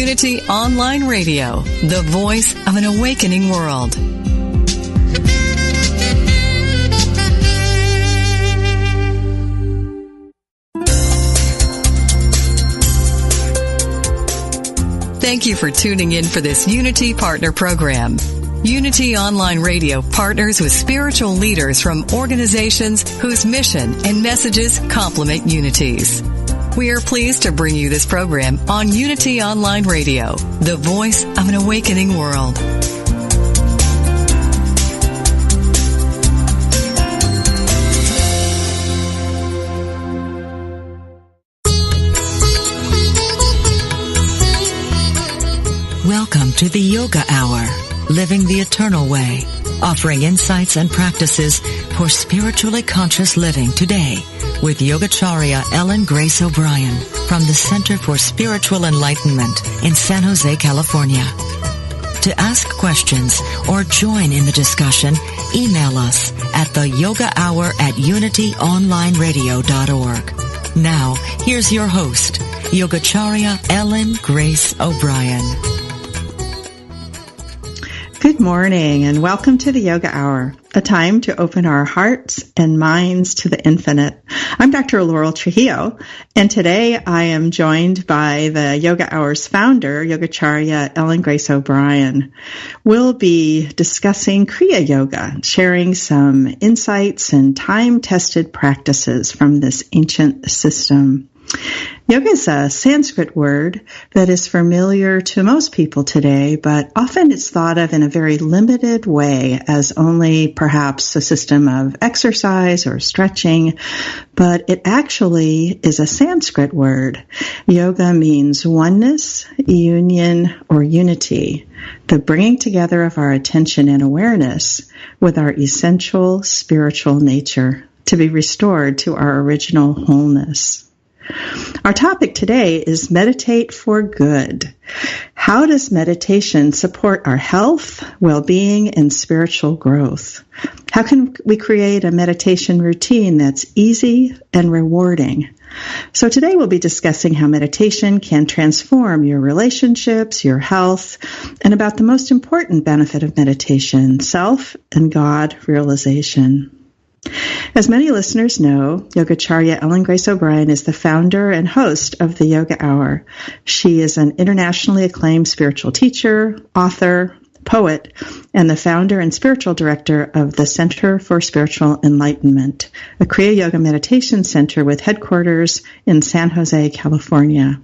Unity Online Radio, the voice of an awakening world. Thank you for tuning in for this Unity Partner Program. Unity Online Radio partners with spiritual leaders from organizations whose mission and messages complement Unity's. We are pleased to bring you this program on Unity Online Radio, the voice of an awakening world. Welcome to the Yoga Hour, Living the Eternal Way, offering insights and practices for spiritually conscious living today with Yogacharya Ellen Grace O'Brian from the Center for Spiritual Enlightenment in San Jose, California. To ask questions or join in the discussion, email us at theyogahour@unityonlineradio.org. Now, here's your host, Yogacharya Ellen Grace O'Brian. Good morning and welcome to the Yoga Hour, a time to open our hearts and minds to the infinite. I'm Dr. Laurel Trujillo, and today I am joined by the Yoga Hour's founder, Yogacharya Ellen Grace O'Brian. We'll be discussing Kriya Yoga, sharing some insights and time-tested practices from this ancient system. Yoga is a Sanskrit word that is familiar to most people today, but often it's thought of in a very limited way as only perhaps a system of exercise or stretching, but it actually is a Sanskrit word. Yoga means oneness, union, or unity, the bringing together of our attention and awareness with our essential spiritual nature to be restored to our original wholeness. Our topic today is meditate for good. How does meditation support our health, well-being, and spiritual growth? How can we create a meditation routine that's easy and rewarding? So today we'll be discussing how meditation can transform your relationships, your health, and about the most important benefit of meditation, self and God realization. As many listeners know, Yogacharya Ellen Grace O'Brian is the founder and host of the Yoga Hour. She is an internationally acclaimed spiritual teacher, author, poet, and the founder and spiritual director of the Center for Spiritual Enlightenment, a Kriya Yoga meditation center with headquarters in San Jose, California.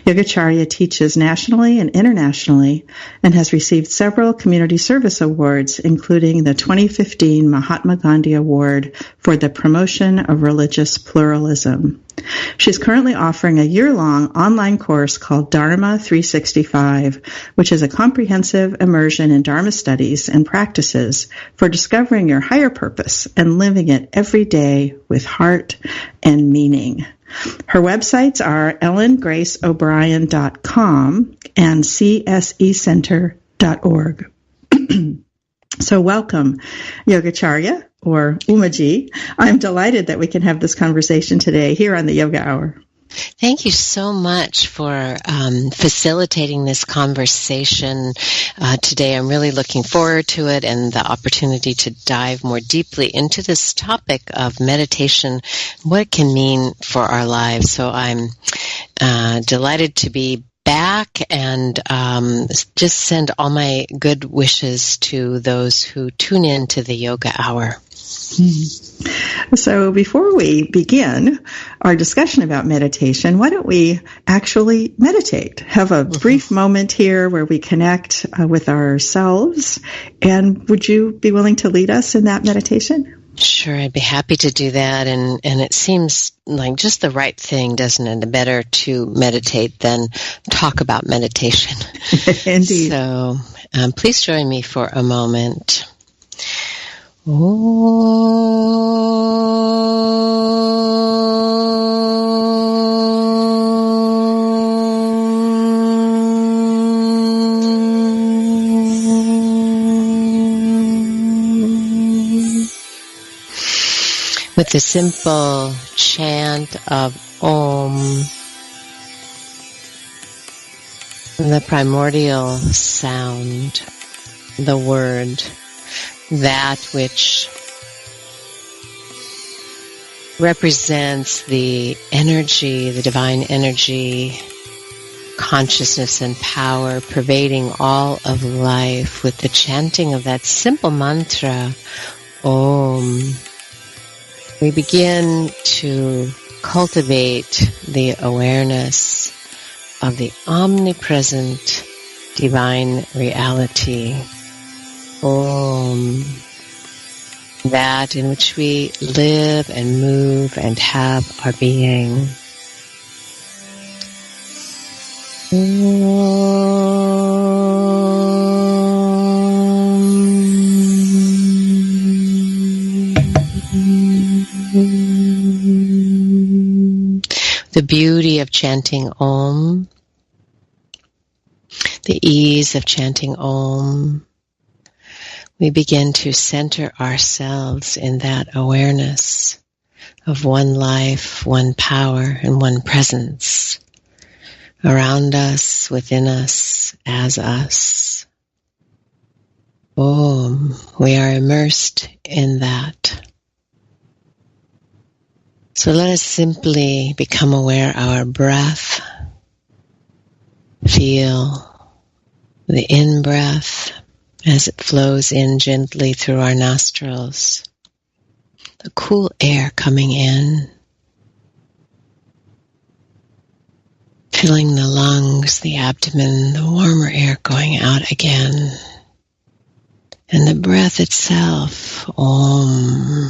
Yogacharya teaches nationally and internationally and has received several community service awards, including the 2015 Mahatma Gandhi Award for the promotion of religious pluralism. She's currently offering a year-long online course called Dharma 365, which is a comprehensive immersion in Dharma studies and practices for discovering your higher purpose and living it every day with heart and meaning. Her websites are ellengraceobrian.com and csecenter.org. So welcome, Yogacharya, or Umaji. I'm delighted that we can have this conversation today here on the Yoga Hour. Thank you so much for facilitating this conversation today. I'm really looking forward to it and the opportunity to dive more deeply into this topic of meditation, what it can mean for our lives. So I'm delighted to be back and just send all my good wishes to those who tune in to the Yoga Hour. So before we begin our discussion about meditation, why don't we actually meditate? Have a brief moment here where we connect with ourselves. And would you be willing to lead us in that meditation? Sure, I'd be happy to do that. And it seems like just the right thing, doesn't it? Better to meditate than talk about meditation. Indeed. So please join me for a moment. With the simple chant of Om, the primordial sound, the word, that which represents the energy, the divine energy, consciousness and power pervading all of life, with the chanting of that simple mantra, Om. We begin to cultivate the awareness of the omnipresent divine reality, Om, that in which we live and move and have our being. The beauty of chanting Om, the ease of chanting Om, we begin to center ourselves in that awareness of one life, one power, and one presence around us, within us, as us. Om, we are immersed in that. So let us simply become aware of our breath. Feel the in-breath as it flows in gently through our nostrils. The cool air coming in. Filling the lungs, the abdomen, the warmer air going out again. And the breath itself, Om.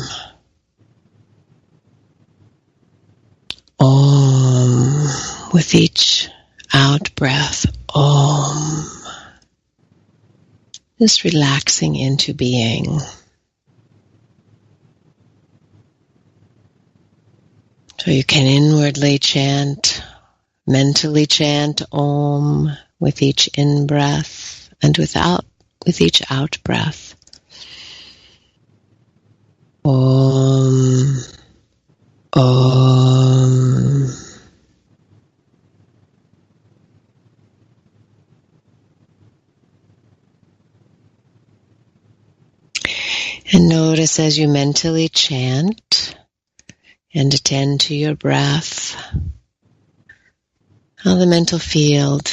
Om. With each out-breath, Om. Just relaxing into being. So you can inwardly chant, mentally chant Om with each in-breath and with each out-breath. Om, Om. And notice as you mentally chant and attend to your breath, how the mental field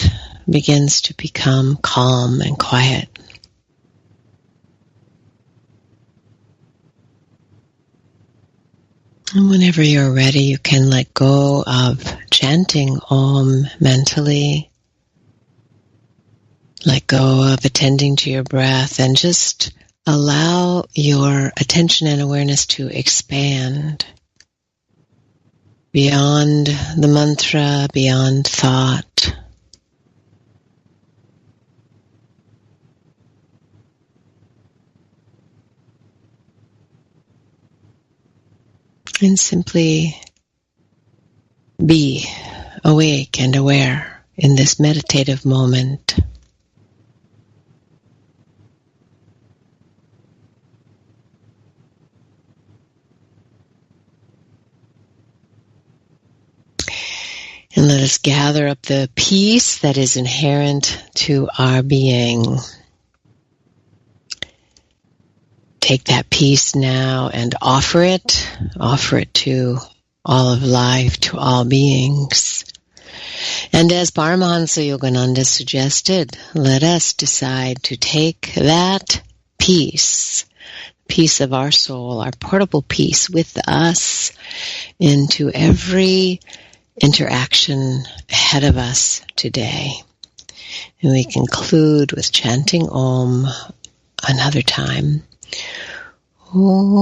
begins to become calm and quiet. And whenever you're ready, you can let go of chanting Om mentally. Let go of attending to your breath and just allow your attention and awareness to expand beyond the mantra, beyond thought. And simply be awake and aware in this meditative moment. And let us gather up the peace that is inherent to our being. Take that peace now and offer it to all of life, to all beings. And as Paramahansa Yogananda suggested, let us decide to take that peace of our soul, our portable peace with us into every interaction ahead of us today. And we conclude with chanting Om another time. Om.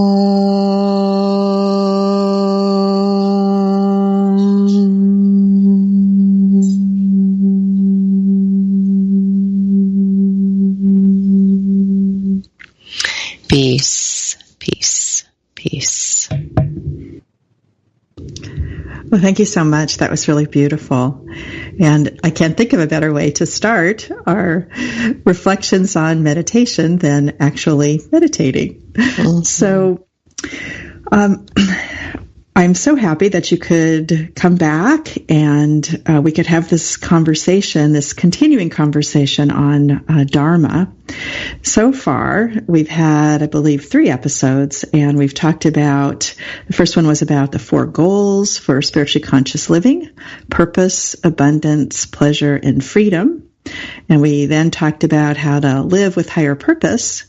Peace, peace, peace. Well, thank you so much. That was really beautiful. And I can't think of a better way to start our reflections on meditation than actually meditating. Mm-hmm. So I'm so happy that you could come back and we could have this conversation, this continuing conversation on Dharma. So far, we've had, I believe, 3 episodes, and we've talked about, the first one was about the 4 goals for spiritually conscious living: purpose, abundance, pleasure, and freedom. And we then talked about how to live with higher purpose.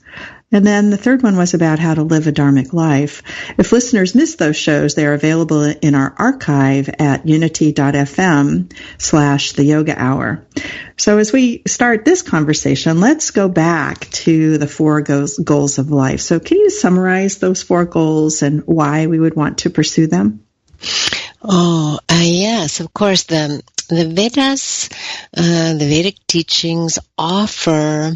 And then the third one was about how to live a dharmic life. If listeners missed those shows, they are available in our archive at unity.fm/the Yoga Hour. So as we start this conversation, let's go back to the 4 goals of life. So can you summarize those 4 goals and why we would want to pursue them? Yes, of course. The Vedas, the Vedic teachings offer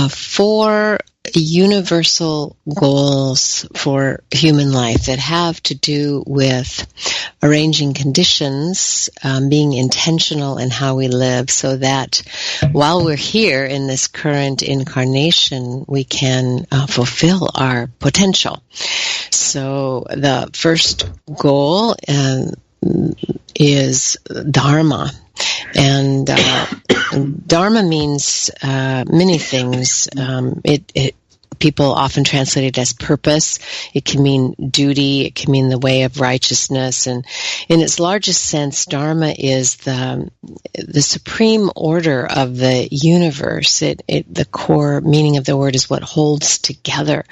4 universal goals for human life that have to do with arranging conditions, being intentional in how we live, so that while we're here in this current incarnation, we can fulfill our potential. So the first goal is Dharma. And Dharma means many things. People often translate it as purpose. It can mean duty. It can mean the way of righteousness. And in its largest sense, Dharma is the supreme order of the universe. The core meaning of the word is what holds together.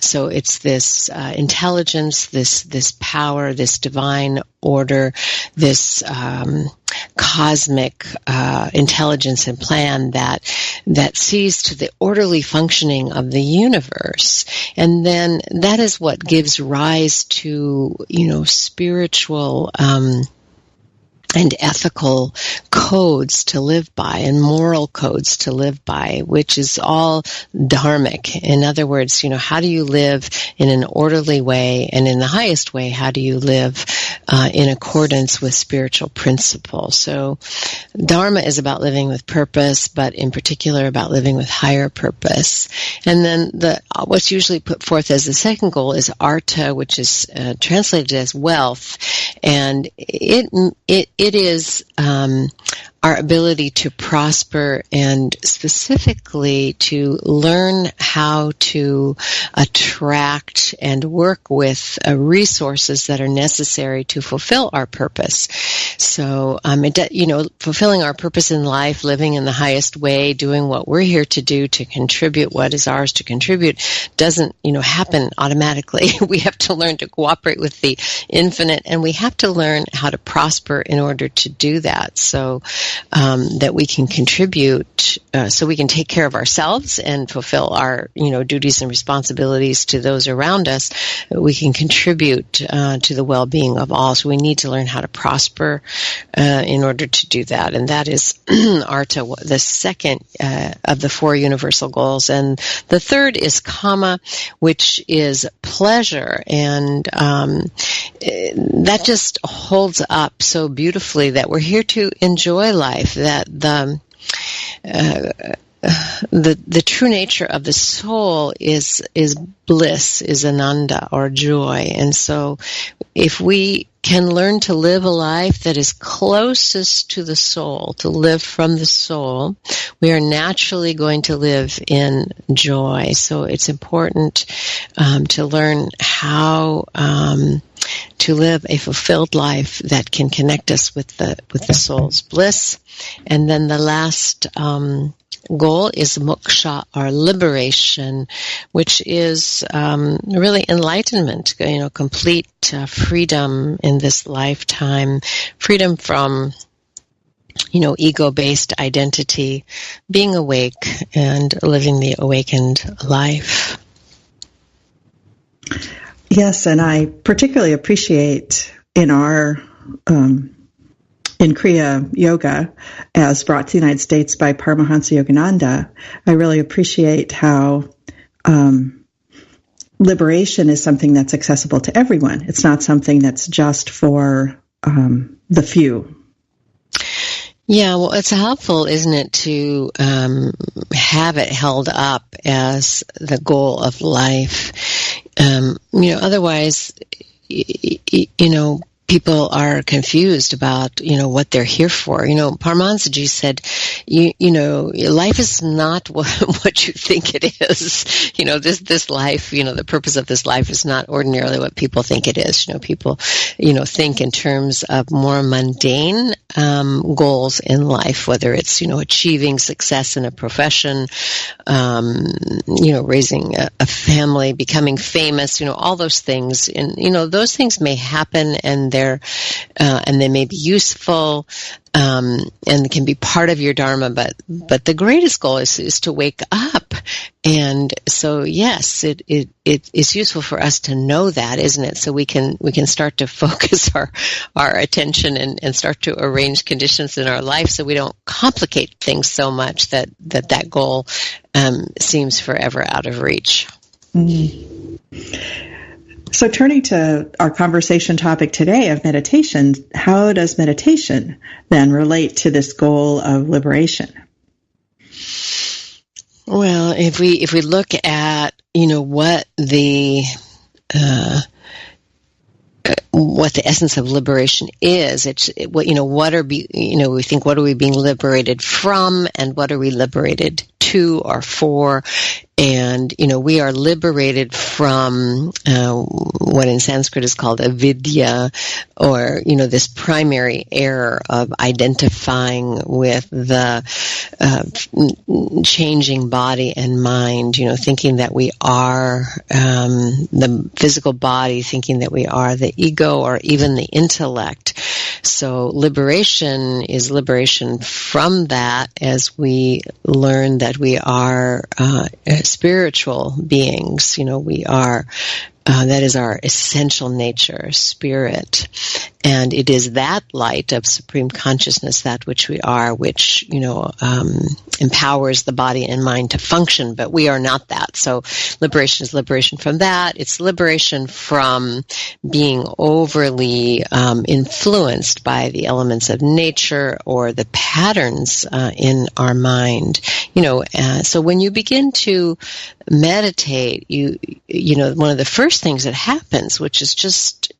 So it's this intelligence, this power, this divine order, this cosmic intelligence and plan that sees to the orderly functioning of the universe. And then that is what gives rise to, spiritual and ethical codes to live by and moral codes to live by, which is all dharmic. In other words, how do you live in an orderly way, and in the highest way, how do you live in accordance with spiritual principles? So Dharma is about living with purpose, but in particular about living with higher purpose. And then what's usually put forth as the second goal is Artha, which is translated as wealth, and it is our ability to prosper, and specifically to learn how to attract and work with resources that are necessary to fulfill our purpose. So, fulfilling our purpose in life, living in the highest way, doing what we're here to do, to contribute what is ours to contribute, doesn't, happen automatically. We have to learn to cooperate with the infinite, and we have to learn how to prosper in order to do that. So, that we can contribute, so we can take care of ourselves and fulfill our, duties and responsibilities to those around us. We can contribute to the well-being of all. So we need to learn how to prosper in order to do that. And that is Artha, the second of the 4 universal goals. And the third is Kama, which is pleasure. And that just holds up so beautifully that we're here to enjoy life, that the true nature of the soul is bliss, is ananda, or joy. And so if we can learn to live a life that is closest to the soul, to live from the soul, we are naturally going to live in joy. So it's important to learn how to live a fulfilled life that can connect us with the soul's bliss. And then the last goal is moksha, or liberation, which is really enlightenment, complete freedom in this lifetime, freedom from ego-based identity, being awake and living the awakened life. Yes, and I particularly appreciate in our in Kriya Yoga, as brought to the United States by Paramahansa Yogananda, I really appreciate how liberation is something that's accessible to everyone. It's not something that's just for the few. Yeah, well, it's helpful, isn't it, to have it held up as the goal of life. Otherwise, people are confused about, what they're here for. Paramahansaji said, life is not what you think it is. This life, the purpose of this life is not ordinarily what people think it is. People, think in terms of more mundane goals in life, whether it's, achieving success in a profession, raising a family, becoming famous, all those things. And, those things may happen, and they may be useful, and can be part of your dharma, but the greatest goal is to wake up. And so, yes, it is useful for us to know that, isn't it? So we can start to focus our attention and start to arrange conditions in our life so we don't complicate things so much that goal seems forever out of reach. Mm-hmm. So turning to our conversation topic today of meditation, how does meditation then relate to this goal of liberation? Well, if we look at, what the essence of liberation is, we think, what are we being liberated from, and what are we liberated to or for? And, we are liberated from what in Sanskrit is called avidya, or, this primary error of identifying with the changing body and mind, thinking that we are the physical body, thinking that we are the ego or even the intellect. So liberation is liberation from that, as we learn that we are spiritual beings. We are, that is our essential nature, spirit. And it is that light of supreme consciousness, that which we are, which, empowers the body and mind to function, but we are not that. So liberation is liberation from that. It's liberation from being overly influenced by the elements of nature or the patterns in our mind. So when you begin to meditate, one of the first things that happens, which is just,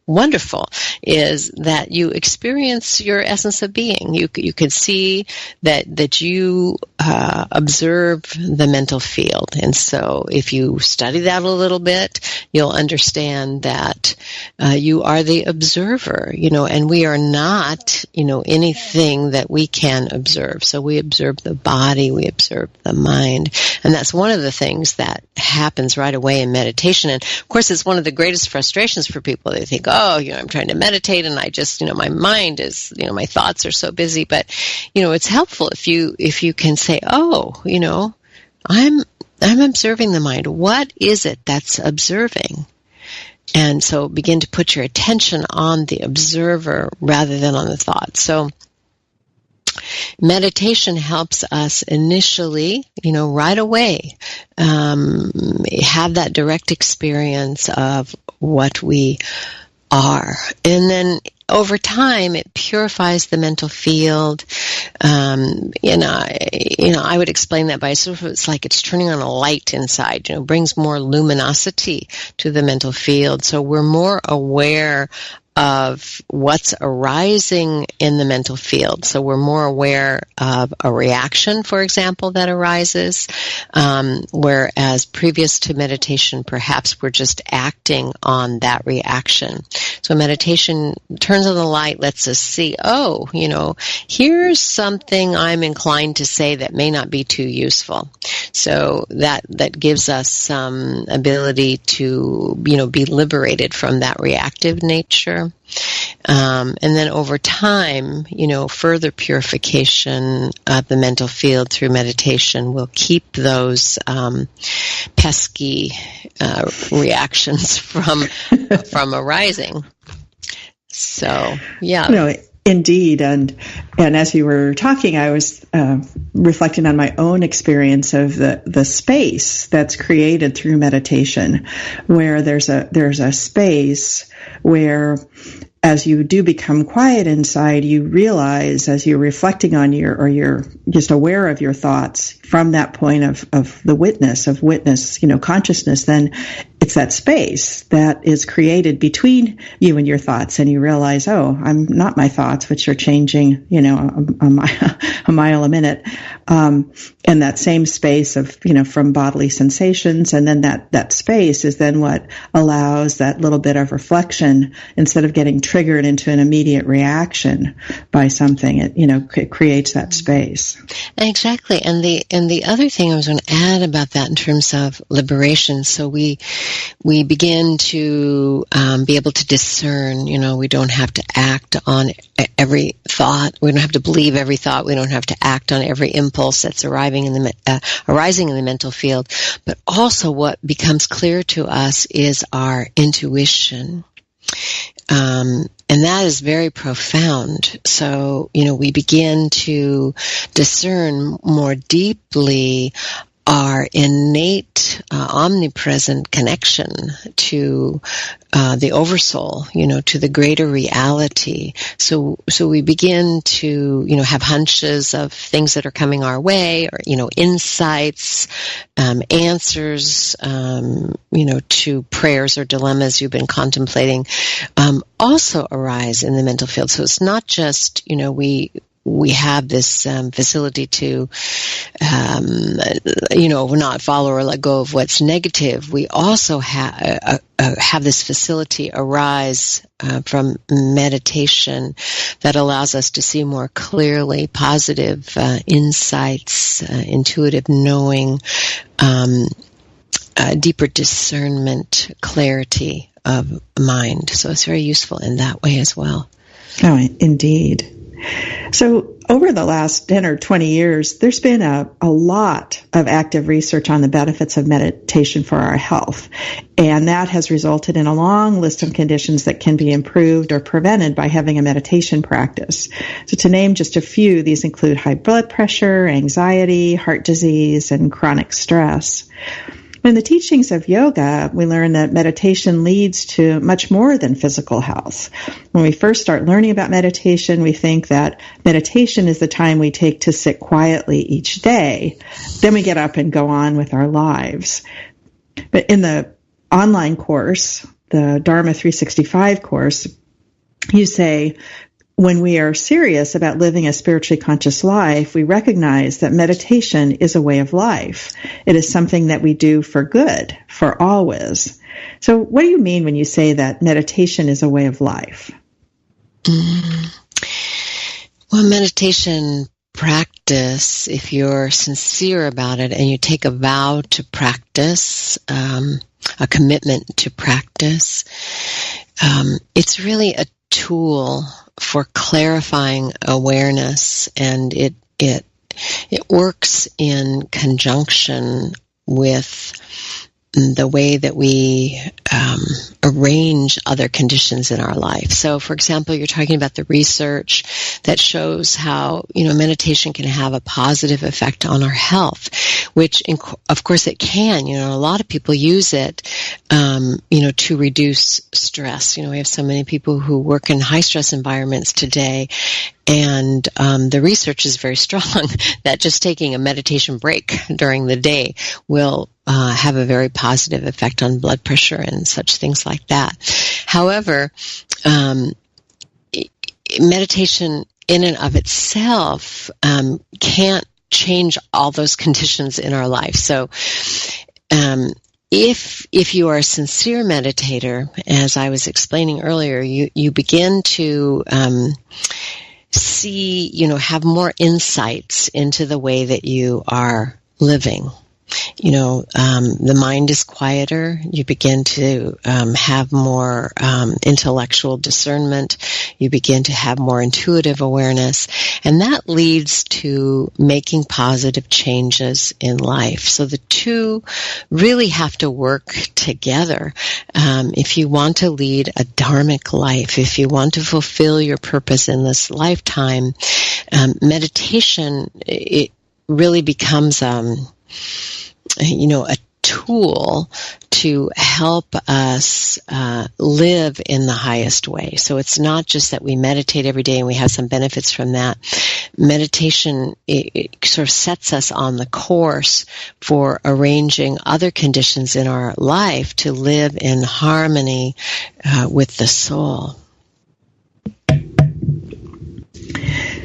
wonderful, is that you experience your essence of being. You can see that you observe the mental field. And so if you study that a little bit, you'll understand that you are the observer, and we are not, anything that we can observe. So we observe the body, we observe the mind. And that's one of the things that happens right away in meditation. And of course, it's one of the greatest frustrations for people. They think, I'm trying to meditate, and I just, my mind is, my thoughts are so busy. But, it's helpful if you can say, I'm observing the mind. What is it that's observing? And so begin to put your attention on the observer rather than on the thought. So meditation helps us initially, right away, have that direct experience of what we are. And then over time, it purifies the mental field. I would explain that by sort of, it's like it's turning on a light inside, brings more luminosity to the mental field. So we're more aware of what's arising in the mental field. So we're more aware of a reaction, for example, that arises, whereas previous to meditation, perhaps we're just acting on that reaction. So meditation turns on the light, lets us see, here's something I'm inclined to say that may not be too useful. So that gives us some ability to, be liberated from that reactive nature. And then over time, further purification of the mental field through meditation will keep those pesky reactions from arising. So, yeah. Indeed, and as you were talking, I was reflecting on my own experience of the space that's created through meditation, where there's a space where as you do become quiet inside, you realize as you're reflecting on you're just aware of your thoughts from that point of witness, consciousness, then it's that space that is created between you and your thoughts. And you realize, oh, I'm not my thoughts, which are changing, a mile a minute. And that same space of, from bodily sensations. And then that space is then what allows that little bit of reflection instead of getting triggered into an immediate reaction by something. It creates that space. Exactly. And the other thing I was going to add about that in terms of liberation. So we begin to be able to discern. We don't have to act on every thought. We don't have to believe every thought. We don't have to act on every impulse that's arising in the mental field. But also what becomes clear to us is our intuition. And that is very profound. So, we begin to discern more deeply our innate, omnipresent connection to the oversoul, to the greater reality. So we begin to, have hunches of things that are coming our way, or, insights, answers, to prayers or dilemmas you've been contemplating, also arise in the mental field. So it's not just, we have this facility to, not follow or let go of what's negative. We also have this facility arise from meditation that allows us to see more clearly positive insights, intuitive knowing, deeper discernment, clarity of mind. So it's very useful in that way as well. Oh, indeed. So over the last 10 or 20 years, there's been a lot of active research on the benefits of meditation for our health. And that has resulted in a long list of conditions that can be improved or prevented by having a meditation practice. So to name just a few, these include high blood pressure, anxiety, heart disease, and chronic stress. In the teachings of yoga, we learn that meditation leads to much more than physical health. When we first start learning about meditation, we think that meditation is the time we take to sit quietly each day. Then we get up and go on with our lives. But in the online course, the Dharma 365 course, you say, when we are serious about living a spiritually conscious life, we recognize that meditation is a way of life. It is something that we do for good, for always. So what do you mean when you say that meditation is a way of life? Well, meditation practice, if you're sincere about it and you take a vow to practice, a commitment to practice, it's really a tool for clarifying awareness, and it works in conjunction with the way that we arrange other conditions in our life. So, for example, you're talking about the research that shows how, meditation can have a positive effect on our health, which, of course, it can. A lot of people use it, to reduce stress. We have so many people who work in high-stress environments today, and the research is very strong that just taking a meditation break during the day will have a very positive effect on blood pressure and such things like that. However, meditation in and of itself can't change all those conditions in our life. So if you are a sincere meditator, as I was explaining earlier, you begin to see, have more insights into the way that you are living. The mind is quieter. You begin to have more intellectual discernment. You begin to have more intuitive awareness. And that leads to making positive changes in life. So the two really have to work together. If you want to lead a dharmic life, if you want to fulfill your purpose in this lifetime, meditation, it really becomes a tool to help us live in the highest way. So it's not just that we meditate every day and we have some benefits from that. Meditation, it sort of sets us on the course for arranging other conditions in our life to live in harmony with the soul.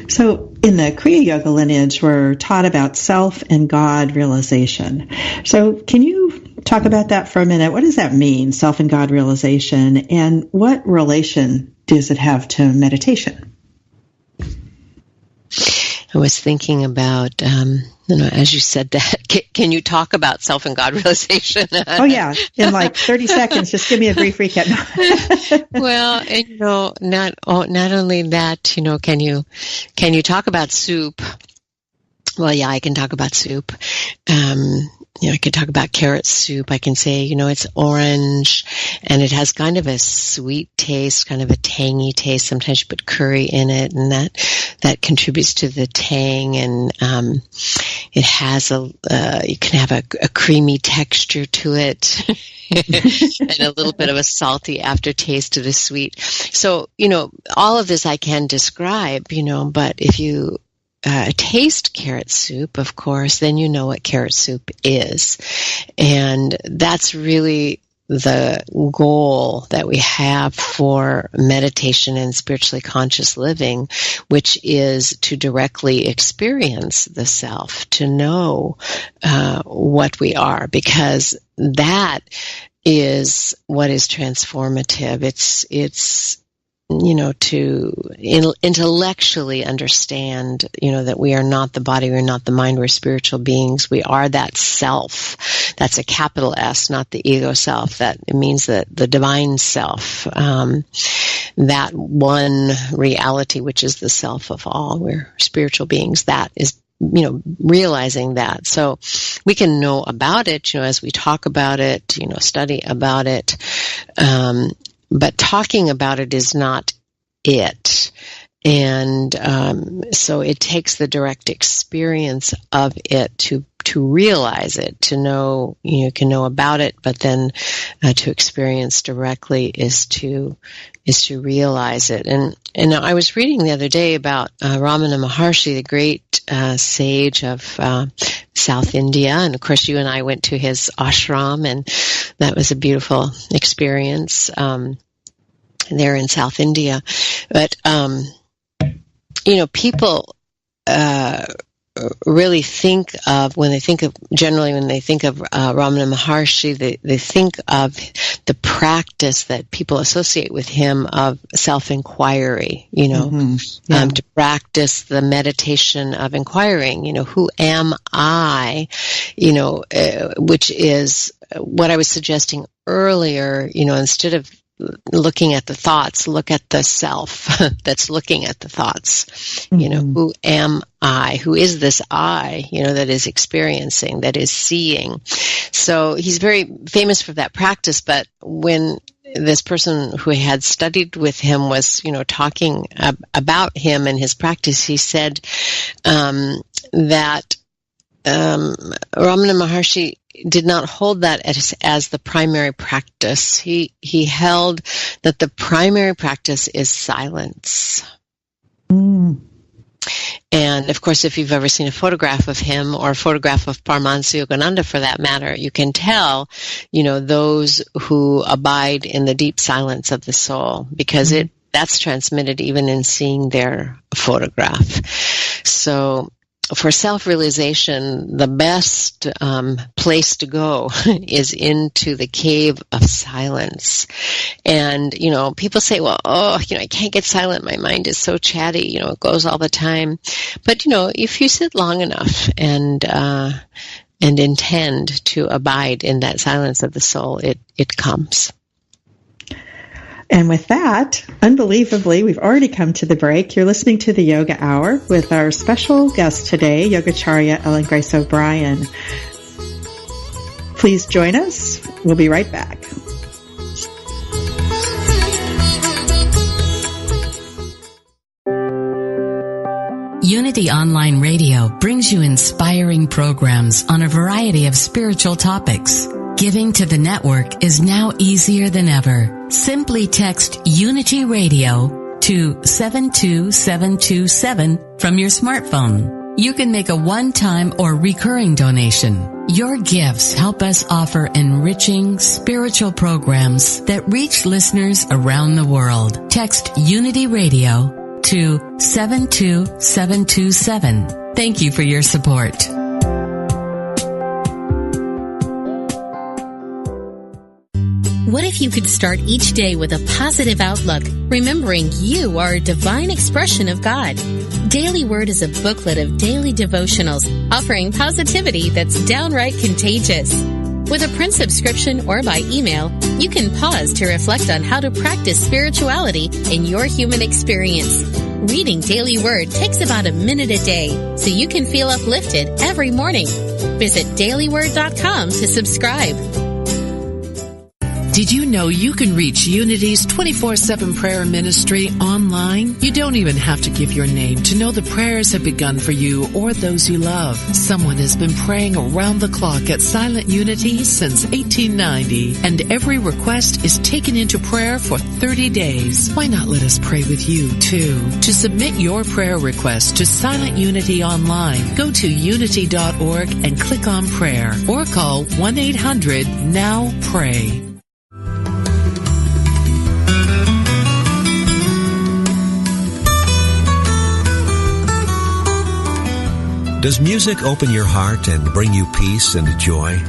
So in the Kriya Yoga lineage, we're taught about self and God realization. So can you talk about that for a minute? What does that mean, self and God realization, and what relation does it have to meditation? I was thinking about, as you said that, can you talk about self and God realization? Oh, yeah. In like 30 seconds, just give me a brief recap. Well, not only that, can you talk about soup? Well, yeah, I can talk about soup. I can talk about carrot soup. I can say, it's orange and it has kind of a sweet taste, kind of a tangy taste. Sometimes you put curry in it and that contributes to the tang, and it has you can have a creamy texture to it and a little bit of a salty aftertaste to the sweet. So, all of this I can describe, but if you taste carrot soup, of course, then you know what carrot soup is. And that's really the goal that we have for meditation and spiritually conscious living, which is to directly experience the self, to know what we are, because that is what is transformative. It's to intellectually understand, that we are not the body, we're not the mind, we're spiritual beings. We are that self. That's a capital S, not the ego self. That it means that the divine self, that one reality, which is the self of all. We're spiritual beings. That is, realizing that. So we can know about it, as we talk about it, study about it. But talking about it is not it. And so it takes the direct experience of it to realize it, to know, you can know about it, but then to experience directly is to realize it. And I was reading the other day about Ramana Maharshi, the great sage of South India. And of course, you and I went to his ashram, and that was a beautiful experience there in South India. But, people really think of, when they think of Ramana Maharshi, they think of the practice that people associate with him of self-inquiry, to practice the meditation of inquiring, who am I, which is what I was suggesting earlier, instead of looking at the thoughts, look at the self that's looking at the thoughts. Who am I? Who is this I, that is experiencing, that is seeing? So he's very famous for that practice, but when this person who had studied with him was, talking about him and his practice, he said that Ramana Maharshi did not hold that as the primary practice. He held that the primary practice is silence. And of course, if you've ever seen a photograph of him, or a photograph of Paramahansa Yogananda for that matter, you can tell, those who abide in the deep silence of the soul, because that's transmitted even in seeing their photograph. So for self-realization, the best place to go is into the cave of silence. And, people say, well, I can't get silent. My mind is so chatty, it goes all the time. But, if you sit long enough and intend to abide in that silence of the soul, it comes. And with that, unbelievably, we've already come to the break. You're listening to the Yoga Hour with our special guest today, Yogacharya Ellen Grace O'Brian. Please join us. We'll be right back. Unity Online Radio brings you inspiring programs on a variety of spiritual topics. Giving to the network is now easier than ever. Simply text Unity Radio to 72727 from your smartphone. You can make a one-time or recurring donation. Your gifts help us offer enriching spiritual programs that reach listeners around the world. Text Unity Radio to 72727. Thank you for your support. What if you could start each day with a positive outlook, remembering you are a divine expression of God? Daily Word is a booklet of daily devotionals offering positivity that's downright contagious. With a print subscription or by email, you can pause to reflect on how to practice spirituality in your human experience. Reading Daily Word takes about a minute a day, so you can feel uplifted every morning. Visit dailyword.com to subscribe. Did you know you can reach Unity's 24/7 prayer ministry online? You don't even have to give your name to know the prayers have begun for you or those you love. Someone has been praying around the clock at Silent Unity since 1890, and every request is taken into prayer for 30 days. Why not let us pray with you, too? To submit your prayer request to Silent Unity Online, go to unity.org and click on prayer, or call 1-800-NOW-PRAY. Does music open your heart and bring you peace and joy?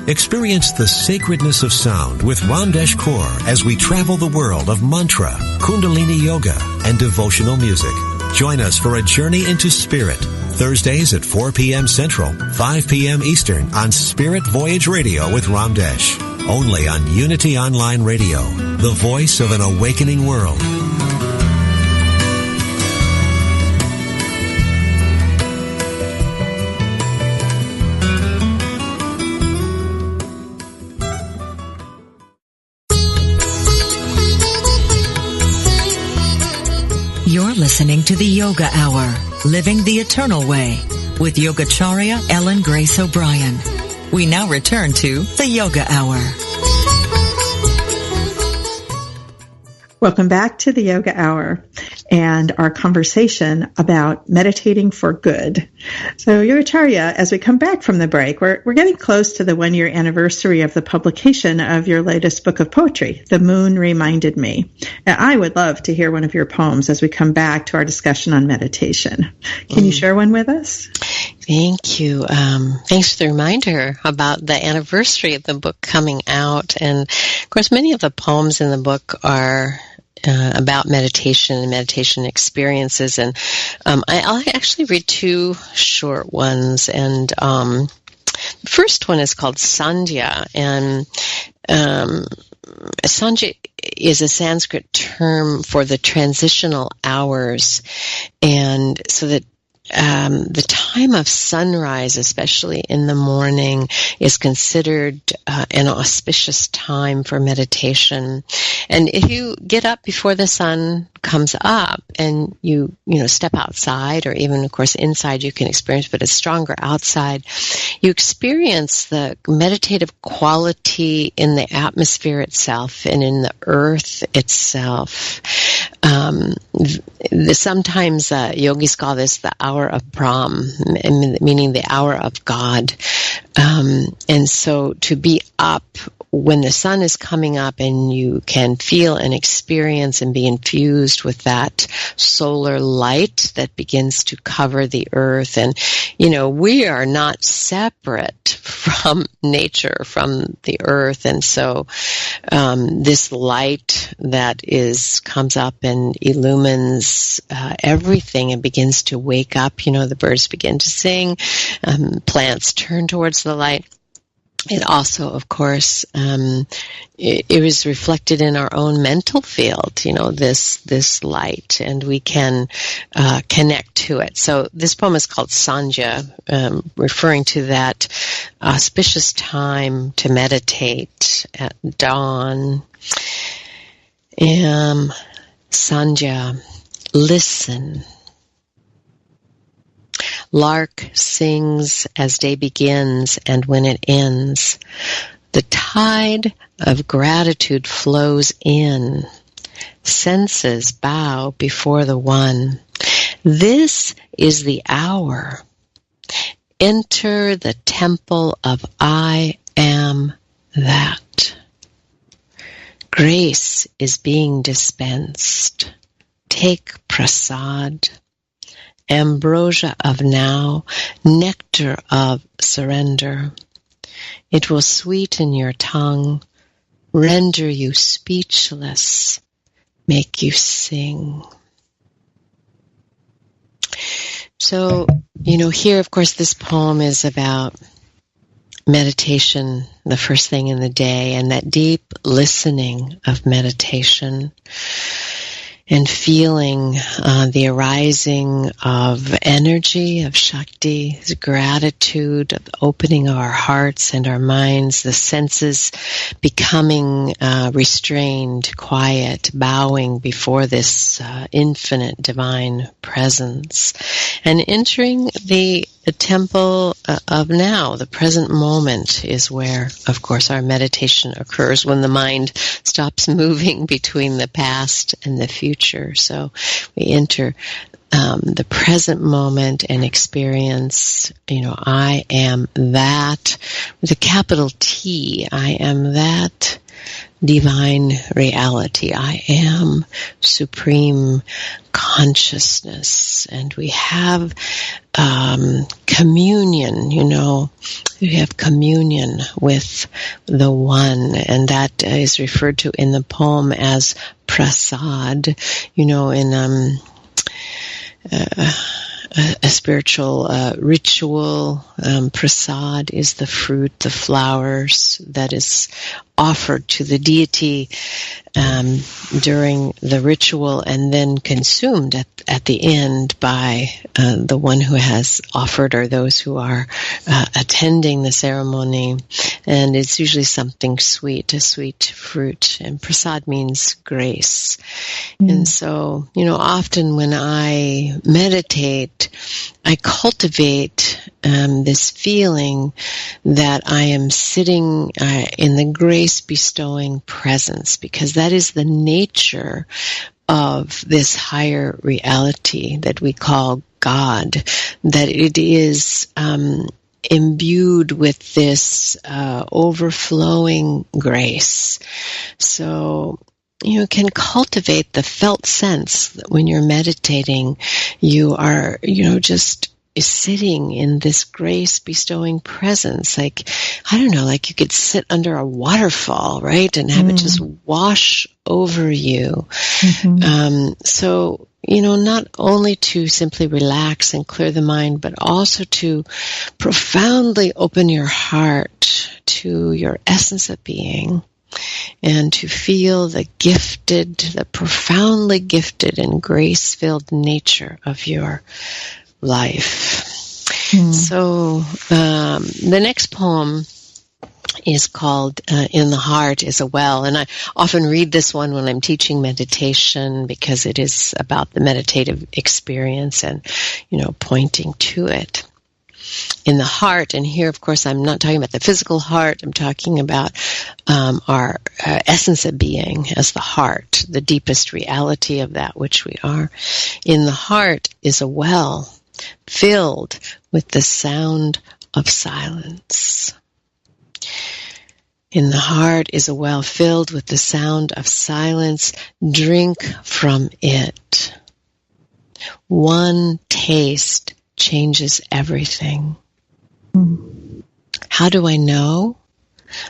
Experience the sacredness of sound with Ramdesh Kaur as we travel the world of mantra, Kundalini Yoga, and devotional music. Join us for a journey into spirit, Thursdays at 4 p.m. Central, 5 p.m. Eastern on Spirit Voyage Radio with Ramdesh. Only on Unity Online Radio, the voice of an awakening world. You're listening to the Yoga Hour, Living the Eternal Way, with Yogacharya Ellen Grace O'Brian. We now return to the Yoga Hour. Welcome back to the Yoga Hour and our conversation about meditating for good. So, Yogacharya, as we come back from the break, we're getting close to the 1-year anniversary of the publication of your latest book of poetry, The Moon Reminded Me. And I would love to hear one of your poems as we come back to our discussion on meditation. Can you share one with us? Thank you. Thanks for the reminder about the anniversary of the book coming out. And, of course, many of the poems in the book are about meditation and meditation experiences. And I'll actually read two short ones. And the first one is called Sandhya. And Sandhya is a Sanskrit term for the transitional hours. And so that the time of sunrise, especially in the morning, is considered an auspicious time for meditation. And if you get up before the sun comes up and you step outside, or even, of course, inside you can experience, but it's stronger outside, you experience the meditative quality in the atmosphere itself and in the earth itself. Sometimes yogis call this the hour of Brahm, meaning the hour of God. And so to be up when the sun is coming up and you can feel and experience and be infused with that solar light that begins to cover the earth. And, we are not separate from nature, from the earth. And so this light that comes up and illumines everything and begins to wake up. The birds begin to sing, plants turn towards the light. It also, of course, it was reflected in our own mental field, this light, and we can connect to it. So this poem is called Sandhya, referring to that auspicious time to meditate at dawn. Sandhya, listen. Lark sings as day begins and when it ends. The tide of gratitude flows in. Senses bow before the One. This is the hour. Enter the temple of I am that. Grace is being dispensed. Take prasad, ambrosia of now, nectar of surrender. It will sweeten your tongue, render you speechless, make you sing. So, here, of course, this poem is about meditation, the first thing in the day, and that deep listening of meditation and feeling the arising of energy, of Shakti, gratitude, of opening of our hearts and our minds, the senses becoming restrained, quiet, bowing before this infinite divine presence, and entering the temple of now. The present moment is where, of course, our meditation occurs, when the mind stops moving between the past and the future. So we enter the present moment and experience, I am that, with a capital T. I am that divine reality. I am supreme consciousness. And we have communion, we have communion with the One, and that is referred to in the poem as prasad, in a spiritual ritual. Prasad is the fruit, the flowers that is offered to the deity during the ritual and then consumed at the end by the one who has offered or those who are attending the ceremony. And it's usually something sweet, a sweet fruit. And prasad means grace. And so, often when I meditate, I cultivate this feeling that I am sitting in the grace-bestowing presence, because that is the nature of this higher reality that we call God, that it is imbued with this overflowing grace. So you can cultivate the felt sense that when you're meditating, you are, just sitting in this grace-bestowing presence. Like you could sit under a waterfall, right? And have it just wash over you. So, not only to simply relax and clear the mind, but also to profoundly open your heart to your essence of being, and to feel the profoundly gifted and grace-filled nature of your life. So the next poem is called In the Heart is a Well, and I often read this one when I'm teaching meditation, because it is about the meditative experience and, pointing to it. In the heart, and here, of course, I'm not talking about the physical heart, I'm talking about our essence of being as the heart, the deepest reality of that which we are. In the heart is a well filled with the sound of silence. In the heart is a well filled with the sound of silence. Drink from it. One taste changes everything. How do I know?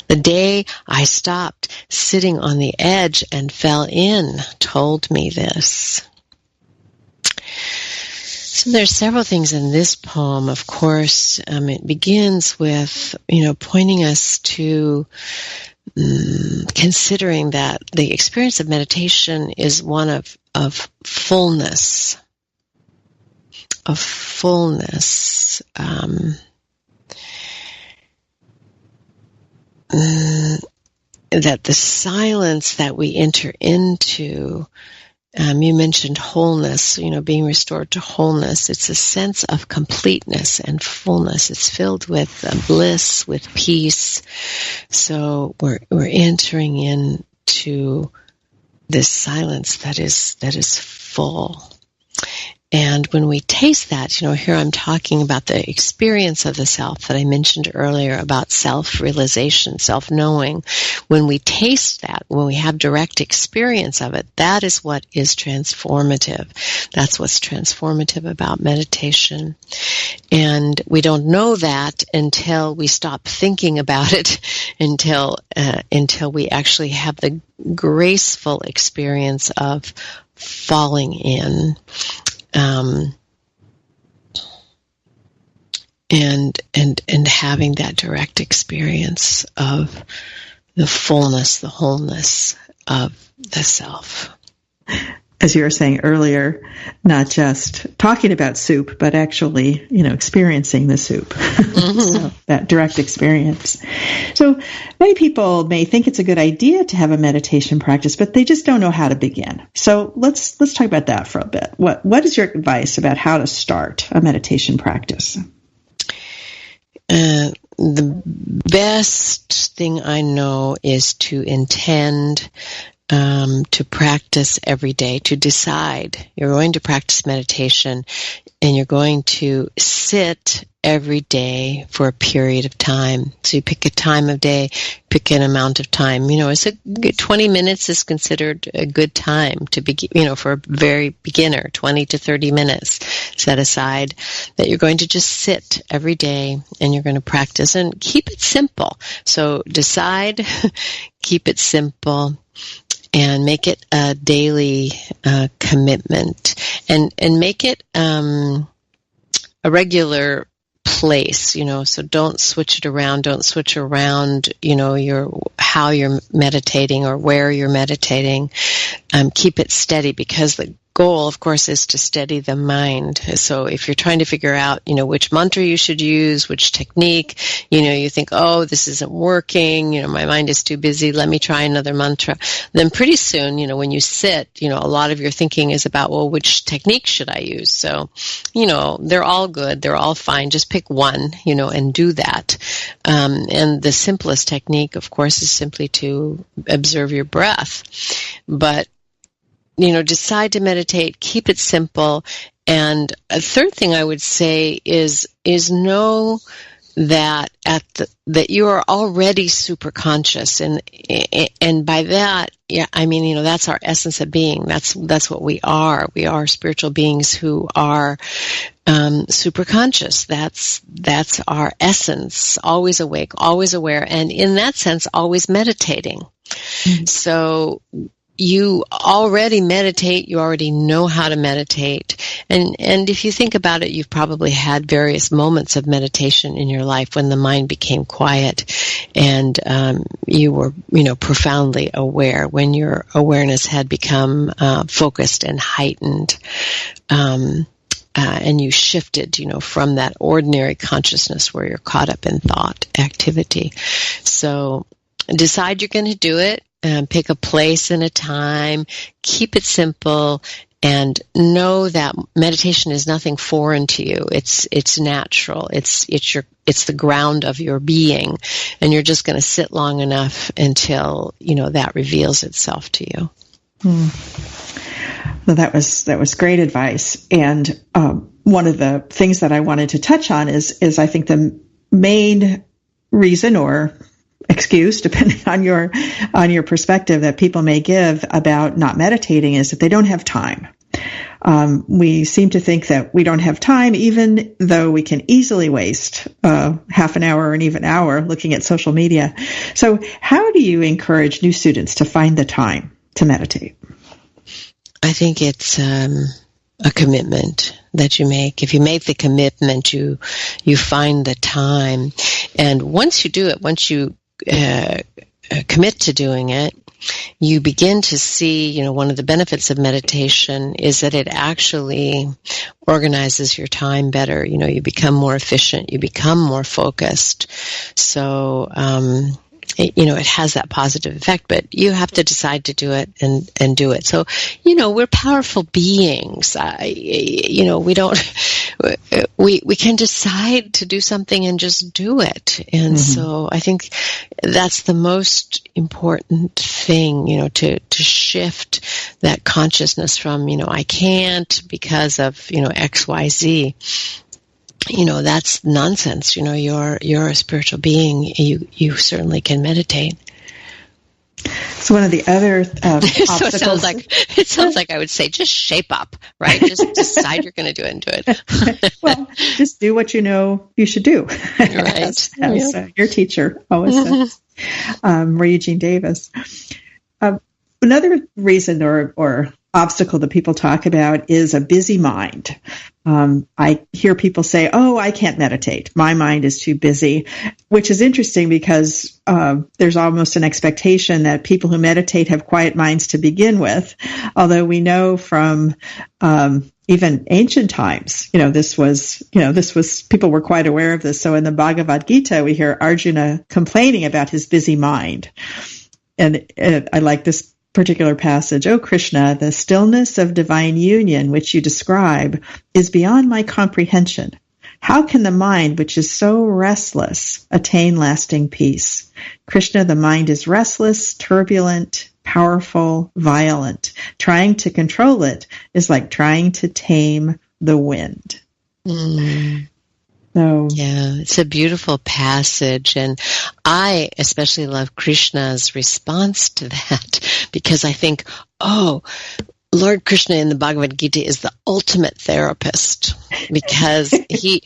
The day I stopped sitting on the edge and fell in told me this. So there's several things in this poem. Of course, it begins with, pointing us to considering that the experience of meditation is one of fullness. Of fullness. That the silence that we enter into You mentioned wholeness, being restored to wholeness. It's a sense of completeness and fullness. It's filled with bliss, with peace. So we're entering into this silence that is full. And when we taste that, here I'm talking about the experience of the self that I mentioned earlier about self-realization, self-knowing. When we taste that, when we have direct experience of it, that is what is transformative. That's what's transformative about meditation. And we don't know that until we stop thinking about it, until we actually have the graceful experience of falling in. And having that direct experience of the fullness, the wholeness of the self. As you were saying earlier, not just talking about soup, but actually, experiencing the soup. Mm-hmm. So that direct experience. So many people may think it's a good idea to have a meditation practice, but they just don't know how to begin. So let's talk about that for a bit. What is your advice about how to start a meditation practice? The best thing I know is to intend to practice every day, to decide you're going to practice meditation and you're going to sit every day for a period of time. So you pick a time of day, pick an amount of time. It's 20 minutes is considered a good time to begin, for a very beginner, 20 to 30 minutes set aside that you're going to just sit every day and you're going to practice and keep it simple. So decide, keep it simple, and make it a daily commitment, and make it a regular place, so don't switch it around. Don't switch around, how you're meditating or where you're meditating. Keep it steady, because the goal, of course, is to steady the mind. So if you're trying to figure out, which mantra you should use, which technique, you think, oh, this isn't working, my mind is too busy, let me try another mantra. Then pretty soon, when you sit, a lot of your thinking is about, well, which technique should I use? So, they're all good, they're all fine. Just pick one, and do that. And the simplest technique, of course, is simply to observe your breath. But decide to meditate, keep it simple. And a third thing I would say is know that that you are already super conscious, and by that, that's our essence of being. That's what we are. We are spiritual beings who are super conscious. That's our essence. Always awake, always aware, and in that sense, always meditating. Mm-hmm. So you already meditate, you already know how to meditate. And if you think about it, you've probably had various moments of meditation in your life when the mind became quiet and you were, profoundly aware, when your awareness had become focused and heightened. And you shifted, from that ordinary consciousness where you're caught up in thought activity. So decide you're going to do it. Pick a place and a time, keep it simple, and know that meditation is nothing foreign to you. It's natural. It's the ground of your being, and you're just going to sit long enough until that reveals itself to you. Well, that was great advice. And one of the things that I wanted to touch on is I think the main reason or excuse, depending on your perspective, that people may give about not meditating is that they don't have time. We seem to think that we don't have time, even though we can easily waste half an hour or an even hour looking at social media. So how do you encourage new students to find the time to meditate? I think it's a commitment that you make. If you make the commitment, you find the time. And once you do it, once you commit to doing it, you begin to see, one of the benefits of meditation is that it actually organizes your time better. You become more efficient, you become more focused. So, it has that positive effect, but you have to decide to do it and do it. So, we're powerful beings. We can decide to do something and just do it. And so I think that's the most important thing, to shift that consciousness from, I can't because of, X, Y, Z. That's nonsense. You're a spiritual being. You certainly can meditate. So one of the other obstacles. It sounds like I would say, just shape up, right? Just decide you're going to do it and do it. Well, just do what you know you should do. Right. as your teacher always says, Marie Jean Davis. Another reason or obstacle that people talk about is a busy mind. I hear people say, I can't meditate. My mind is too busy, which is interesting because there's almost an expectation that people who meditate have quiet minds to begin with. Although we know from even ancient times, this was people were quite aware of this. So in the Bhagavad Gita, we hear Arjuna complaining about his busy mind. And I like this particular passage. "O Krishna, the stillness of divine union which you describe is beyond my comprehension. How can the mind, which is so restless, attain lasting peace? Krishna, the mind is restless, turbulent, powerful, violent. Trying to control it is like trying to tame the wind." So, yeah, it's a beautiful passage, and I especially love Krishna's response to that, because I think, Lord Krishna in the Bhagavad Gita is the ultimate therapist, because he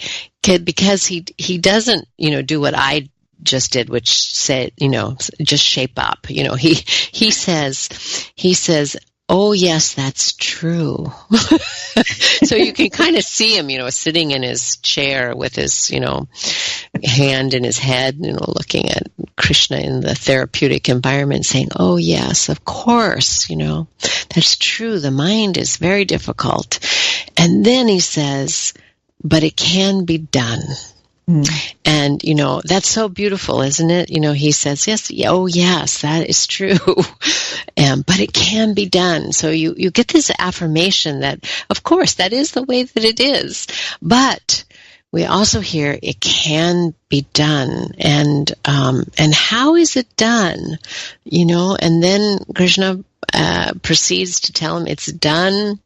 doesn't, do what I just did, which said, just shape up. He says, "Oh, yes, that's true." So you can kind of see him, sitting in his chair with his, hand in his head, looking at Krishna in the therapeutic environment, saying, "Oh, yes, of course, that's true. The mind is very difficult." And then he says, "But it can be done." And, that's so beautiful, isn't it? He says, yes, that is true. But it can be done. So you get this affirmation that, of course, that is the way that it is. But we also hear it can be done. And how is it done? And then Krishna proceeds to tell him it's done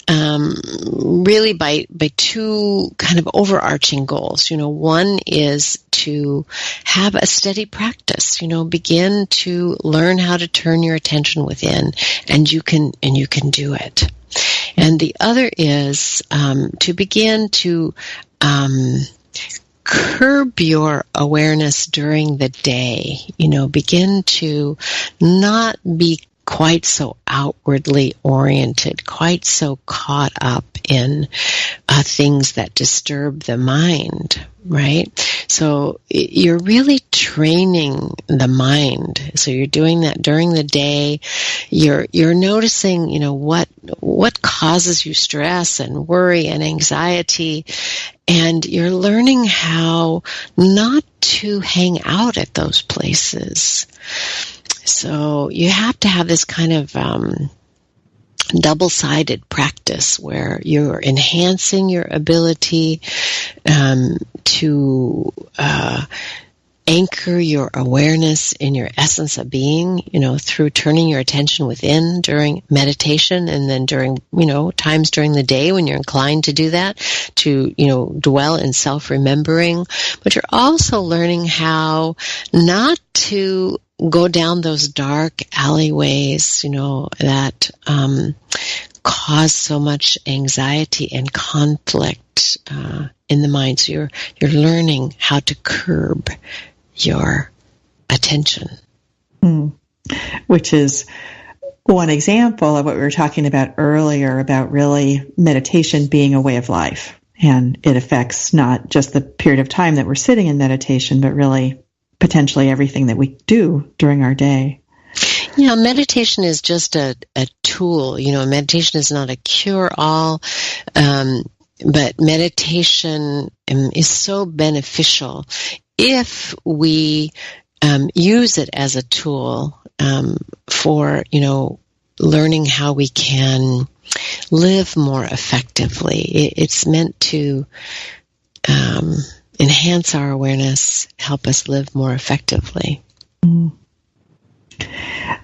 really by two kind of overarching goals. One is to have a steady practice, begin to learn how to turn your attention within, and you can do it. And the other is to begin to curb your awareness during the day, begin to not be quite so outwardly oriented, quite so caught up in things that disturb the mind, right? So you're really training the mind. So you're doing that during the day. You're noticing, what causes you stress and worry and anxiety, and you're learning how not to hang out at those places. So you have to have this kind of double-sided practice where you're enhancing your ability to anchor your awareness in your essence of being, through turning your attention within during meditation, and then during, times during the day when you're inclined to do that, to, dwell in self-remembering. But you're also learning how not to go down those dark alleyways, that cause so much anxiety and conflict in the mind. So you're learning how to curb your attention. Which is one example of what we were talking about earlier, about really meditation being a way of life. And it affects not just the period of time that we're sitting in meditation, but really potentially everything that we do during our day. Yeah, meditation is just a tool. Meditation is not a cure-all, but meditation is so beneficial if we use it as a tool for, learning how we can live more effectively. It's meant to enhance our awareness, help us live more effectively.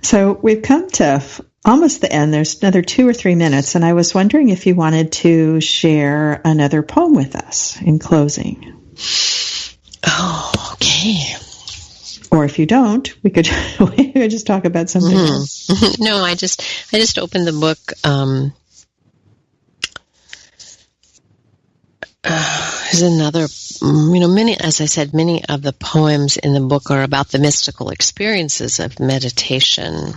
So we've come to almost the end. There's another 2 or 3 minutes, and I was wondering if you wanted to share another poem with us in closing. Oh, okay. Or if you don't, we could just talk about something else. No, I just opened the book. There's another, as I said, many of the poems in the book are about the mystical experiences of meditation.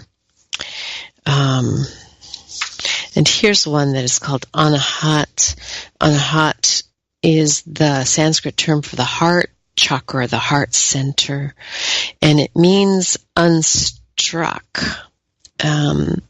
And here's one that is called Anahat. Anahat is the Sanskrit term for the heart chakra, the heart center, and it means unstruck.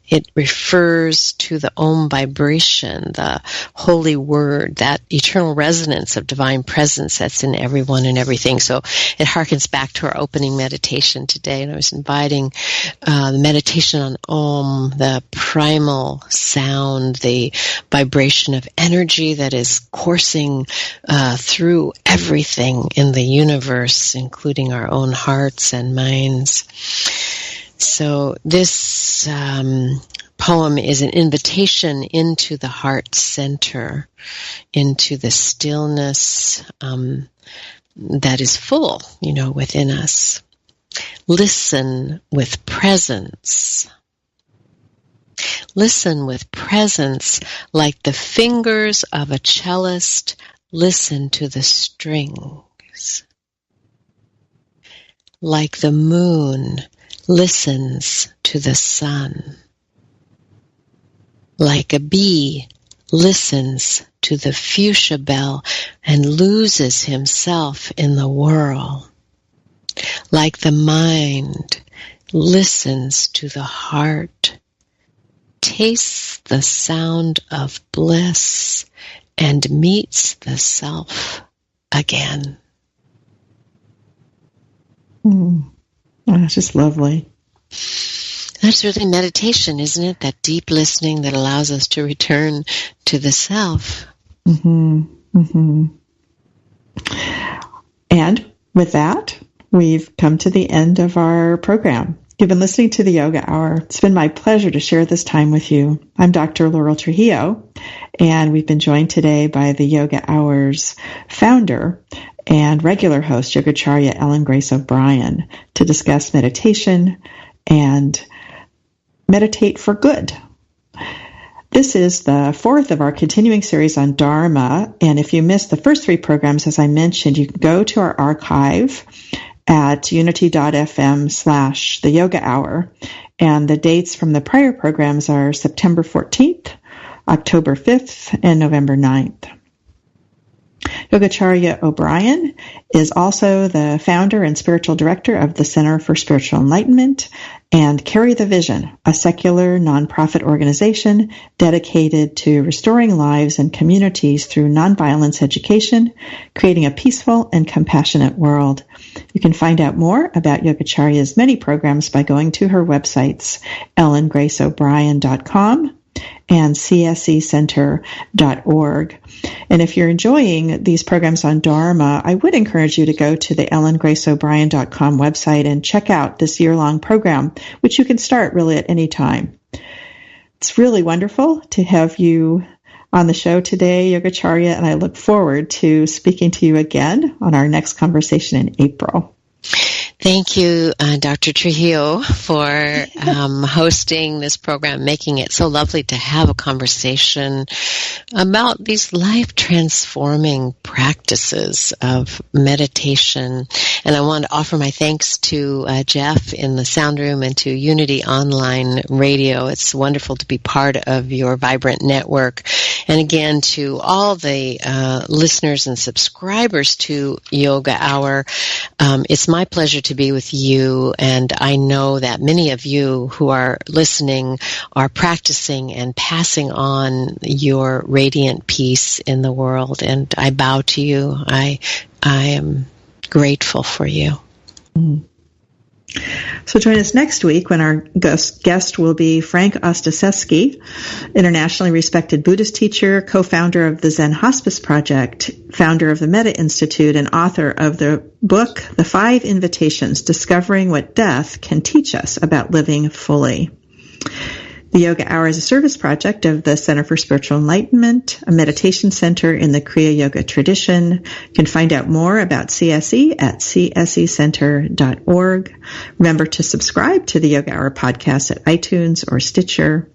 It refers to the Om vibration, the holy word, that eternal resonance of divine presence that's in everyone and everything. So it harkens back to our opening meditation today, and I was inviting the meditation on Om, the primal sound, the vibration of energy that is coursing through everything in the universe, including our own hearts and minds. So this poem is an invitation into the heart center, into the stillness that is full, within us. Listen with presence. Listen with presence, like the fingers of a cellist listen to the strings. Like the moon listens to the sun. Like a bee listens to the fuchsia bell and loses himself in the whirl. Like the mind listens to the heart, tastes the sound of bliss, and meets the self again. Oh, it's just lovely. That's really meditation, isn't it? That deep listening that allows us to return to the self. And with that, we've come to the end of our program. You've been listening to the Yoga Hour. It's been my pleasure to share this time with you. I'm Dr. Laurel Trujillo, and we've been joined today by the Yoga Hour's founder and regular host, Yogacharya Ellen Grace O'Brian, to discuss meditation and meditate for good. This is the 4th of our continuing series on Dharma, and if you missed the first 3 programs, as I mentioned, you can go to our archive at unity.fm/the Yoga Hour, and the dates from the prior programs are September 14th, October 5th, and November 9th. Yogacharya O'Brian is also the founder and spiritual director of the Center for Spiritual Enlightenment and Carry the Vision, a secular nonprofit organization dedicated to restoring lives and communities through nonviolence education, creating a peaceful and compassionate world. You can find out more about Yogacharya's many programs by going to her websites, ellengraceobrian.com and csecenter.org. And if you're enjoying these programs on Dharma, I would encourage you to go to the ellengraceobrian.com website and check out this year-long program, which you can start really at any time. It's really wonderful to have you on the show today, Yogacharya, and I look forward to speaking to you again on our next conversation in April. Thank you, Dr. Trujillo, for hosting this program, making it so lovely to have a conversation about these life-transforming practices of meditation. And I want to offer my thanks to Jeff in the sound room and to Unity Online Radio. It's wonderful to be part of your vibrant network. And again, to all the listeners and subscribers to Yoga Hour, it's my pleasure to be with you, and I know that many of you who are listening are practicing and passing on your radiant peace in the world, and I bow to you. I am grateful for you. So join us next week when our guest will be Frank Ostaseski, internationally respected Buddhist teacher, co-founder of the Zen Hospice Project, founder of the Metta Institute, and author of the book, The 5 Invitations, Discovering What Death Can Teach Us About Living Fully. The Yoga Hour is a service project of the Center for Spiritual Enlightenment, a meditation center in the Kriya Yoga tradition. You can find out more about CSE at csecenter.org. Remember to subscribe to the Yoga Hour podcast at iTunes or Stitcher.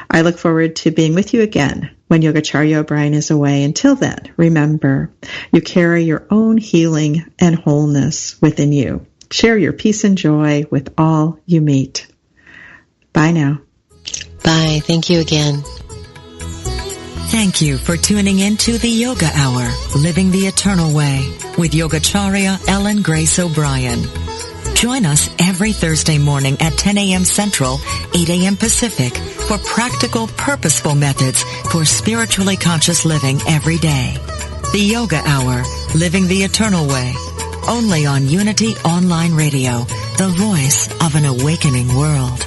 I look forward to being with you again when Yogacharya O'Brian is away. Until then, remember, you carry your own healing and wholeness within you. Share your peace and joy with all you meet. Bye now. Bye. Thank you again. Thank you for tuning in to the Yoga Hour, Living the Eternal Way, with Yogacharya Ellen Grace O'Brian. Join us every Thursday morning at 10 a.m. Central, 8 a.m. Pacific for practical, purposeful methods for spiritually conscious living every day. The Yoga Hour, Living the Eternal Way, only on Unity Online Radio, the voice of an awakening world.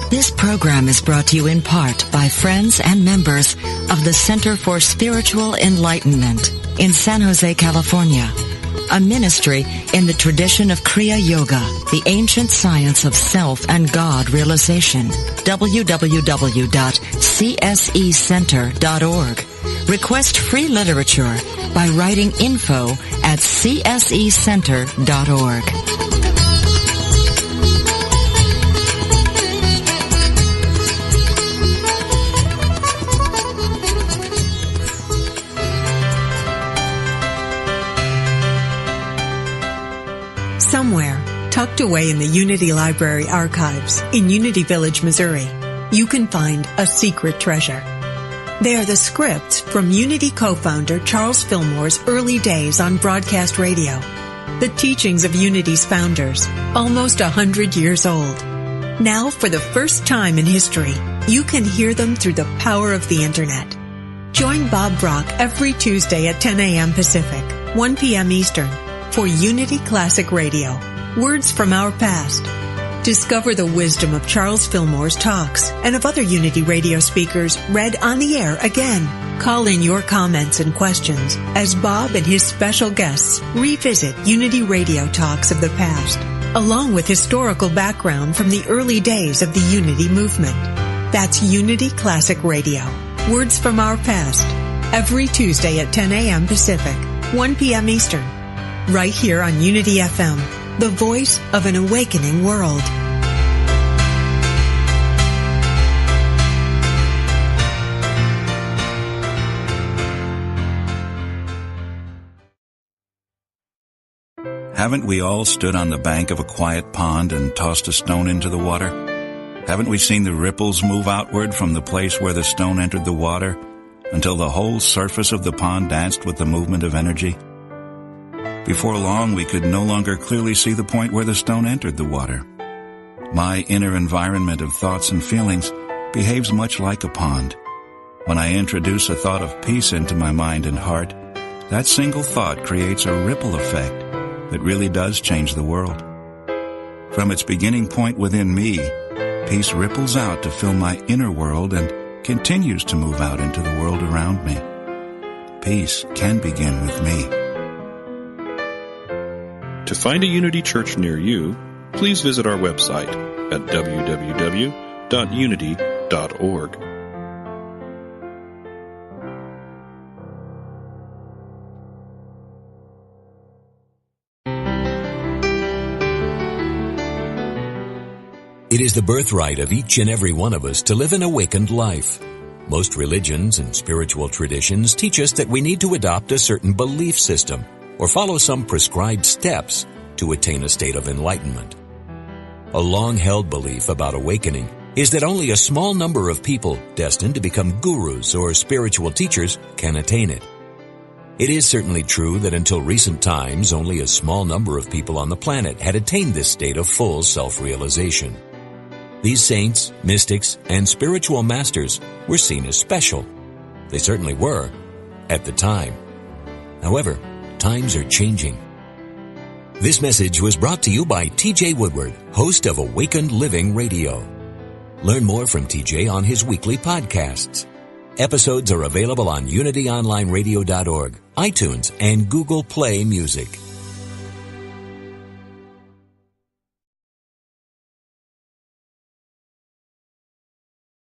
This program is brought to you in part by friends and members of the Center for Spiritual Enlightenment in San Jose, California, a ministry in the tradition of Kriya Yoga, the ancient science of self and God realization. www.csecenter.org. Request free literature by writing info@csecenter.org. Somewhere, tucked away in the Unity Library archives in Unity Village, Missouri, you can find a secret treasure. They are the scripts from Unity co-founder Charles Fillmore's early days on broadcast radio. The teachings of Unity's founders, almost 100 years old. Now, for the first time in history, you can hear them through the power of the Internet. Join Bob Brock every Tuesday at 10 a.m. Pacific, 1 p.m. Eastern, for Unity Classic Radio, Words from Our Past. Discover the wisdom of Charles Fillmore's talks and of other Unity radio speakers read on the air again. Call in your comments and questions as Bob and his special guests revisit Unity radio talks of the past, along with historical background from the early days of the Unity movement. That's Unity Classic Radio, Words from Our Past, every Tuesday at 10 a.m. Pacific, 1 p.m. Eastern. Right here on Unity FM, the voice of an awakening world. Haven't we all stood on the bank of a quiet pond and tossed a stone into the water? Haven't we seen the ripples move outward from the place where the stone entered the water until the whole surface of the pond danced with the movement of energy? Before long, we could no longer clearly see the point where the stone entered the water. My inner environment of thoughts and feelings behaves much like a pond. When I introduce a thought of peace into my mind and heart, that single thought creates a ripple effect that really does change the world. From its beginning point within me, peace ripples out to fill my inner world and continues to move out into the world around me. Peace can begin with me. To find a Unity Church near you, please visit our website at www.unity.org. It is the birthright of each and every one of us to live an awakened life. Most religions and spiritual traditions teach us that we need to adopt a certain belief system or follow some prescribed steps to attain a state of enlightenment. A long-held belief about awakening is that only a small number of people destined to become gurus or spiritual teachers can attain it. It is certainly true that until recent times, only a small number of people on the planet had attained this state of full self-realization. These saints, mystics, and spiritual masters were seen as special. They certainly were at the time. However, times are changing. This message was brought to you by T.J. Woodward, host of Awakened Living Radio. Learn more from T.J. on his weekly podcasts. Episodes are available on unityonlineradio.org, iTunes, and Google Play Music.